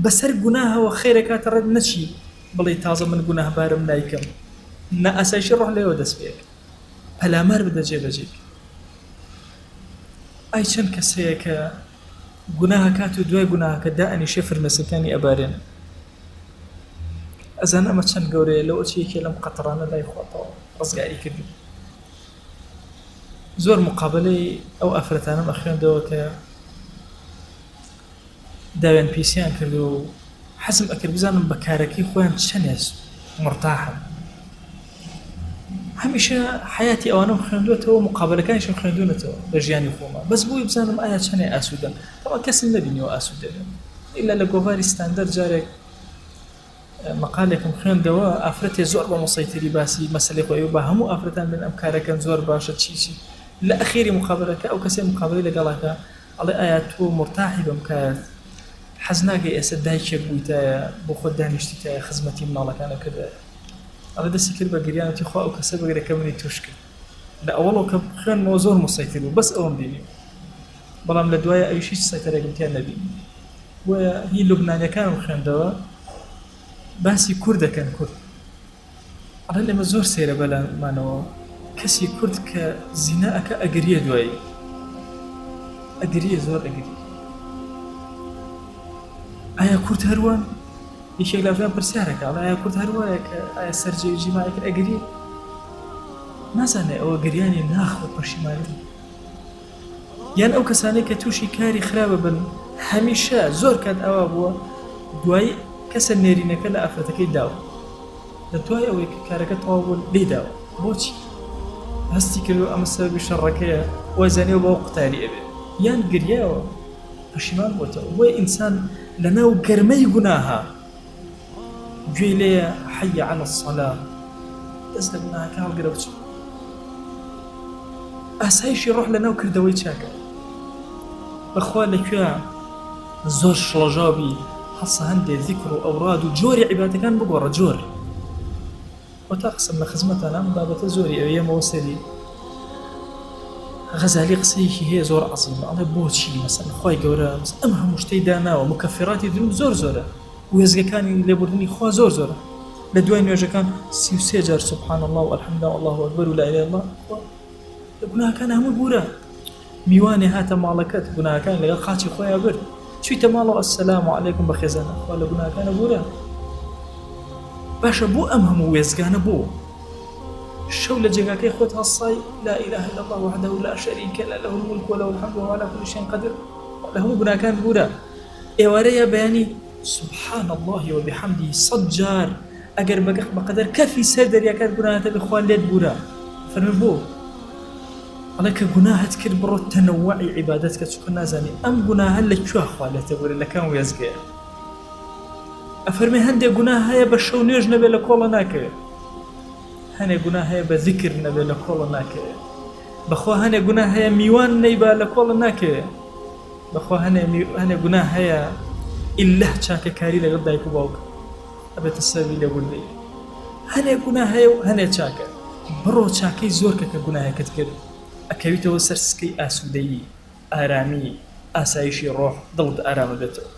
بەسەر گوناهەوە خێرەکاتە ڕەت نەچی بڵێ تازە من گوناهبارم نایکەم نە ئاسایشی ڕۆح لێوە دەست پێک پەلامار بدە جێبەجێ ئای چەند کەسەیە کە گوناهەکات و دوای گوناهەکە دائەنیشێ فرمێسەکانی ئەبارێن ئەزان ئەمە چەند گەورەیە لەوە چیەکێ لەم قەتڕانە لای خۆتەوە ڕزگاری کردی زۆر مقابلەی ئەو ئافرەتانەم ئەخوێندەوە کە داوێن پیسیان کرد و حەزم ئەکرد بزانم بە کارەکەی خۆیان چەندێز مرتاحن هەمیشە حیاتی ئەوانم خوێندوێتەوە مقابلەکانیشم خوێندوونەتەوە لە ژیانی خۆمە بەس بۆی بزانم ئایا چەندێ ئاسوودەن تەوا کەسم نەبینیەوە ئاسوودەبێن ئیلا لە گۆڤاری ستاندەر جارێک مقالێکم خوێندەوە ئافرەتێ زۆر بە مۆسەیتری باسی مەسەلەی خۆی بە هەموو ئافرەتان بن ئەم کارەکەن زۆر باشە چی لە ئەخیری مقابلەکە ئەو کەسێ مقابلەی لەگەڵاکە ئەڵێ ئایا تۆ مرتاحی بەم کار حەز ناکەی ئێستا دایکێک بوویتایە بۆ خۆت دانیشتیتایە خزمەتی منداڵەکانە کردایە ئەڵێ دەستی کرد بە گریانەتی خوا ئەو کەسە بەگرەکە منی توش کرد لە ئەوڵەوە کە خوێنمەوە زۆر مۆسەیتر بوو بەس ئەوم بینی بەڵام لە دوایە ئەویش هیچ سەیتەرێکم تیان نەبینی بۆیە هی لوبنانیەکانم خوێندەوە باسی کوردەکەن کورد ئەڵێ لێمە زۆر سەیرە بەلامانەوە کەسی کورد کە زینا ئەکە ئەگریە دوایی ئەگریە زۆر ئەگری ئایا کورد هەروان یەکێک لەوان پرسیارەکە ئەڵێ ئایا کورد هەروایە کە ئایا سەرجەوی جیماعەکە ئەگری نازانێ ئەوە گریانی ناخۆ پەشیمانی یان ئەو کەسانەی کە تووشی کاری خراپە بن هەمیشە زۆر کات ئەوە بووە دوای کەسە نێرینەکە لە ئافرەتەکەی داوە لە دوای ئەوەی کە کارەکە تەواو بوو لێ داوە بۆچی هەستی کردو ئەمە سەبەبی شەڕەکەیە وای زانیوە بەوە قوتاری ئەبێ یان گریاوە پەشیمان بووەتەوە وای ئینسان لەناو گەرمەی گوناها گوێی لێیە حەیە عەلە الصەلا دەست لە گوناهەکە هەڵگرە بچوو ئاسایشی ڕۆح لەناو کردەوەی چاکە بەخوا لەکوێ زۆر شڵەژاوی حەسە هەندێ ذیکر و ئەوراد و جۆری عیبادەکان بگۆڕە جۆر وەتا قسم لە خزمەتان ئەم بابەتە زۆری ئەوەیەمەوە سەری غەزالی قسەیەکی هەیە زۆر عەزیمە ئەڵێ بۆچی مەسەڵەن خوای گەورە ئەم هەموو شتەی داناوە مکەفیراتی دروم زۆر زۆرە وێزگەکانی لێبوردنی خوا زۆر زۆرە لە دوای نوێژەکان 33 جار سبحان الله والحمد لله والله أكبر ولا إله إلا الله لە گوناهەکان هەموو بورە میوانێ هاتە ماڵەکەت گوناهەکان لەگەڵ قاچی خۆیان برد چوویتە ماڵەوە ئەسسەلام عەلەیکم بەخێزانە خوا لە گوناهەکانە بورە باشە بۆ ئەم هەموو وێزگانە بۆ شەو لە جێگاکەی خۆت هەڵسای لا إله إلا الله وحده لا شريك له له الملك وله الحمد وهو على كل شيء قدير لە هەموو گوناهەکان بورە ئێوارەیە بەیانی سبحان الله وبحمده 100 جار ئەگەر بەقەدەر کەفی سەر دەریاکات گوناهەتە بخوا لێت بورە فەرمێ بۆ ئەڵێ کە گوناهت کرد بڕۆ تەنەوعی عیبادەت کە چووکە نازانی ئەم گوناهە لەکوێ خوا لێتە بورە لە کام وێزگەیە ئەفەرمێ هەندێک گوناه هەیە بە شەو نوێژ نەبێ لە کۆڵە ناکەوێت هەنێک گوناه هەیە بە ذیکر نەبێ لە کۆڵە ناکەوێت بەخوا هەنێک گوناه هەیە میوان نەیبا لە کۆڵە ناکەوێت بەخوا هەنێک گوناه هەیە ئیلله چاکەکاری لەگەڵ دایک و باوکە ئەبێتە سەبەبی لێبوردنی هەنێک گوناه هەیە و هەنێک چاکە بڕۆ چاکەی زۆر کە گوناهەکەت کرد ئەکەویتەوە سەر سکەی ئاسوودەیی ئارامی ئاسایشی ڕۆح دڵت ئارامە بێتەوە